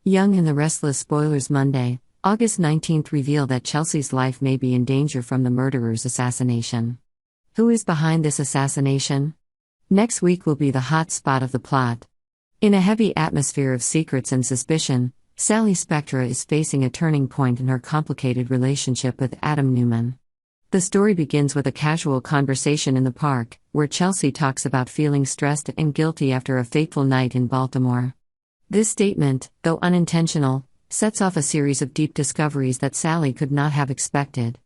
Young and the Restless spoilers Monday, August 19th reveal that Chelsea's life may be in danger from the murderer's assassination. Who is behind this assassination? Next week will be the hot spot of the plot. In a heavy atmosphere of secrets and suspicion, Sally Spectra is facing a turning point in her complicated relationship with Adam Newman. The story begins with a casual conversation in the park, where Chelsea talks about feeling stressed and guilty after a fateful night in Baltimore. This statement, though unintentional, sets off a series of deep discoveries that Sally could not have expected.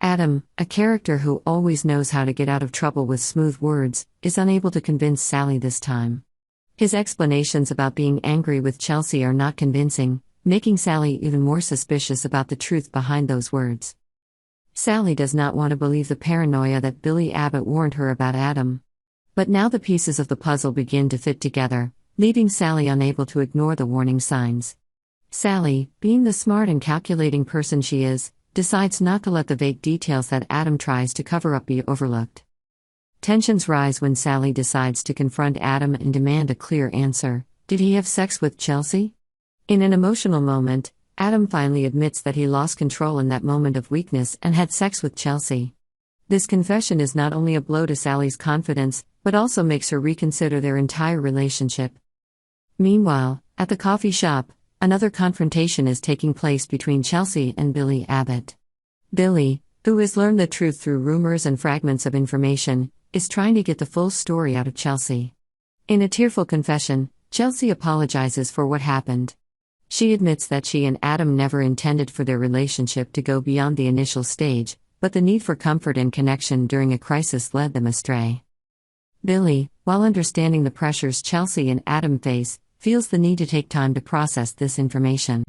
Adam, a character who always knows how to get out of trouble with smooth words, is unable to convince Sally this time. His explanations about being angry with Chelsea are not convincing, making Sally even more suspicious about the truth behind those words. Sally does not want to believe the paranoia that Billy Abbott warned her about Adam. But now the pieces of the puzzle begin to fit together, leaving Sally unable to ignore the warning signs. Sally, being the smart and calculating person she is, decides not to let the vague details that Adam tries to cover up be overlooked. Tensions rise when Sally decides to confront Adam and demand a clear answer. Did he have sex with Chelsea? In an emotional moment, Adam finally admits that he lost control in that moment of weakness and had sex with Chelsea. This confession is not only a blow to Sally's confidence, but also makes her reconsider their entire relationship. Meanwhile, at the coffee shop, another confrontation is taking place between Chelsea and Billy Abbott. Billy, who has learned the truth through rumors and fragments of information, is trying to get the full story out of Chelsea. In a tearful confession, Chelsea apologizes for what happened. She admits that she and Adam never intended for their relationship to go beyond the initial stage, but the need for comfort and connection during a crisis led them astray. Billy, while understanding the pressures Chelsea and Adam face, feels the need to take time to process this information.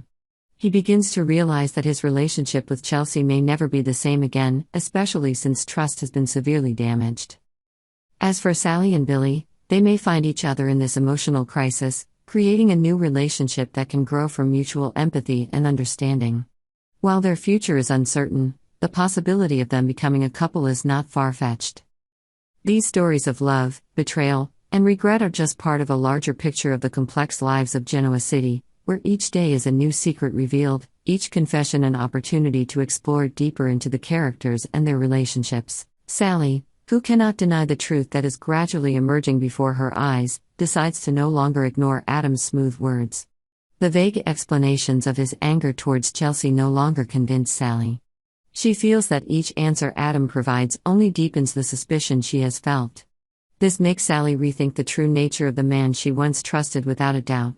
He begins to realize that his relationship with Chelsea may never be the same again, especially since trust has been severely damaged. As for Sally and Billy, they may find each other in this emotional crisis, creating a new relationship that can grow from mutual empathy and understanding. While their future is uncertain, the possibility of them becoming a couple is not far-fetched. These stories of love, betrayal, and regret are just part of a larger picture of the complex lives of Genoa City, where each day is a new secret revealed, each confession an opportunity to explore deeper into the characters and their relationships. Sally, who cannot deny the truth that is gradually emerging before her eyes, decides to no longer ignore Adam's smooth words. The vague explanations of his anger towards Chelsea no longer convince Sally. She feels that each answer Adam provides only deepens the suspicion she has felt. This makes Sally rethink the true nature of the man she once trusted without a doubt.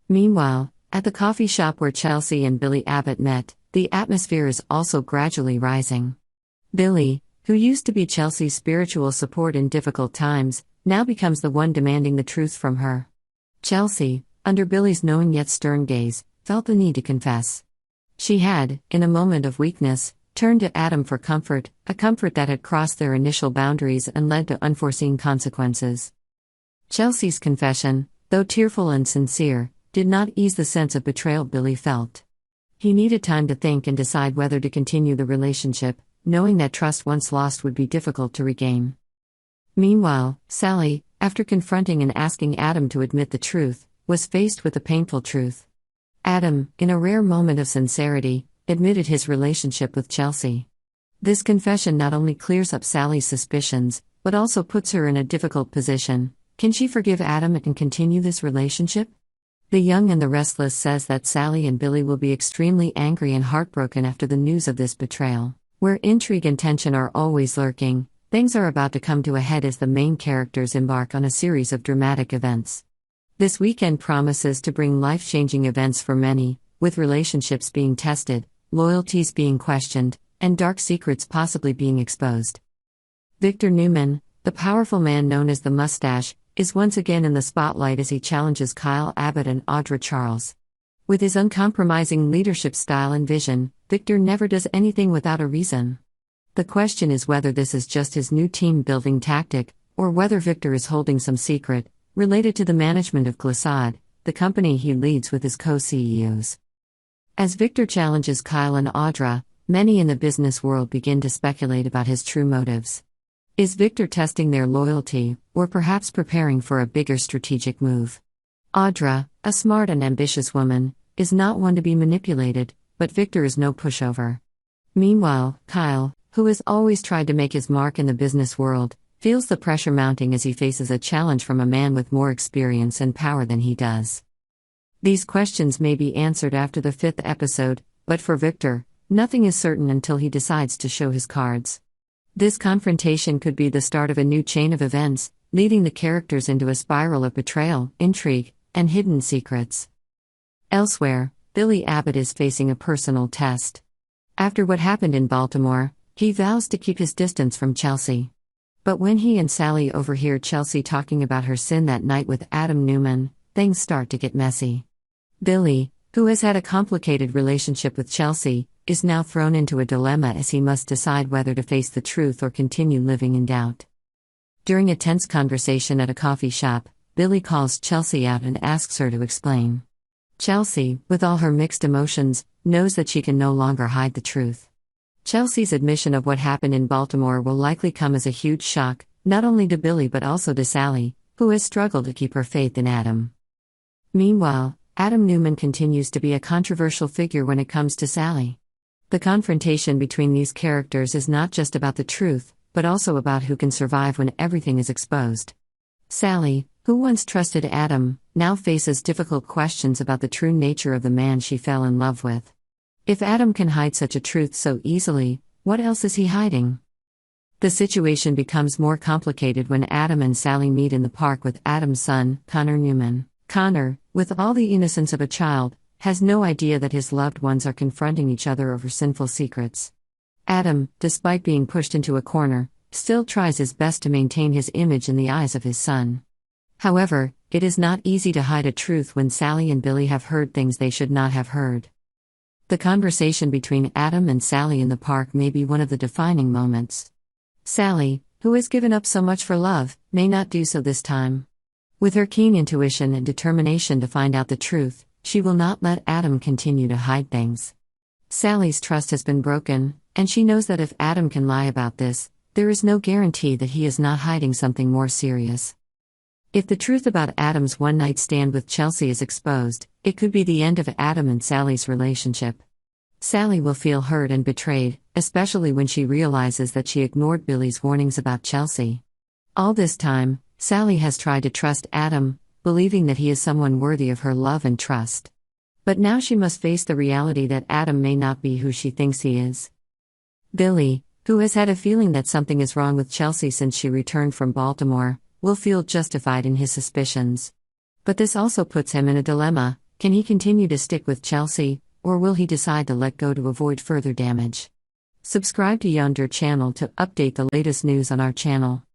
Meanwhile, at the coffee shop where Chelsea and Billy Abbott met, the atmosphere is also gradually rising. Billy, who used to be Chelsea's spiritual support in difficult times, now becomes the one demanding the truth from her. Chelsea, under Billy's knowing yet stern gaze, felt the need to confess. She had, in a moment of weakness, turned to Adam for comfort, a comfort that had crossed their initial boundaries and led to unforeseen consequences. Chelsea's confession, though tearful and sincere, did not ease the sense of betrayal Billy felt. He needed time to think and decide whether to continue the relationship, knowing that trust once lost would be difficult to regain. Meanwhile, Sally, after confronting and asking Adam to admit the truth, was faced with a painful truth. Adam, in a rare moment of sincerity, admitted his relationship with Chelsea. This confession not only clears up Sally's suspicions, but also puts her in a difficult position. Can she forgive Adam and continue this relationship? The Young and the Restless says that Sally and Billy will be extremely angry and heartbroken after the news of this betrayal. Where intrigue and tension are always lurking, things are about to come to a head as the main characters embark on a series of dramatic events. This weekend promises to bring life-changing events for many, with relationships being tested, loyalties being questioned, and dark secrets possibly being exposed. Victor Newman, the powerful man known as the Mustache, is once again in the spotlight as he challenges Kyle Abbott and Audra Charles. With his uncompromising leadership style and vision, Victor never does anything without a reason. The question is whether this is just his new team-building tactic, or whether Victor is holding some secret, related to the management of Glissade, the company he leads with his co-CEOs. As Victor challenges Kyle and Audra, many in the business world begin to speculate about his true motives. Is Victor testing their loyalty, or perhaps preparing for a bigger strategic move? Audra, a smart and ambitious woman, is not one to be manipulated, but Victor is no pushover. Meanwhile, Kyle, who has always tried to make his mark in the business world, feels the pressure mounting as he faces a challenge from a man with more experience and power than he does. These questions may be answered after the 5th episode, but for Victor, nothing is certain until he decides to show his cards. This confrontation could be the start of a new chain of events, leading the characters into a spiral of betrayal, intrigue, and hidden secrets. Elsewhere, Billy Abbott is facing a personal test. After what happened in Baltimore, he vows to keep his distance from Chelsea. But when he and Sally overhear Chelsea talking about her sin that night with Adam Newman, things start to get messy. Billy, who has had a complicated relationship with Chelsea, is now thrown into a dilemma as he must decide whether to face the truth or continue living in doubt. During a tense conversation at a coffee shop, Billy calls Chelsea out and asks her to explain. Chelsea, with all her mixed emotions, knows that she can no longer hide the truth. Chelsea's admission of what happened in Baltimore will likely come as a huge shock, not only to Billy but also to Sally, who has struggled to keep her faith in Adam. Meanwhile, Adam Newman continues to be a controversial figure when it comes to Sally. The confrontation between these characters is not just about the truth, but also about who can survive when everything is exposed. Sally, who once trusted Adam, now faces difficult questions about the true nature of the man she fell in love with. If Adam can hide such a truth so easily, what else is he hiding? The situation becomes more complicated when Adam and Sally meet in the park with Adam's son, Connor Newman. Connor, with all the innocence of a child, has no idea that his loved ones are confronting each other over sinful secrets. Adam, despite being pushed into a corner, still tries his best to maintain his image in the eyes of his son. However, it is not easy to hide a truth when Sally and Billy have heard things they should not have heard. The conversation between Adam and Sally in the park may be one of the defining moments. Sally, who has given up so much for love, may not do so this time. With her keen intuition and determination to find out the truth, she will not let Adam continue to hide things. Sally's trust has been broken, and she knows that if Adam can lie about this, there is no guarantee that he is not hiding something more serious. If the truth about Adam's one-night stand with Chelsea is exposed, it could be the end of Adam and Sally's relationship. Sally will feel hurt and betrayed, especially when she realizes that she ignored Billy's warnings about Chelsea. All this time, Sally has tried to trust Adam, believing that he is someone worthy of her love and trust. But now she must face the reality that Adam may not be who she thinks he is. Billy, who has had a feeling that something is wrong with Chelsea since she returned from Baltimore, will feel justified in his suspicions. But this also puts him in a dilemma: can he continue to stick with Chelsea, or will he decide to let go to avoid further damage? Subscribe to Yonder channel to update the latest news on our channel.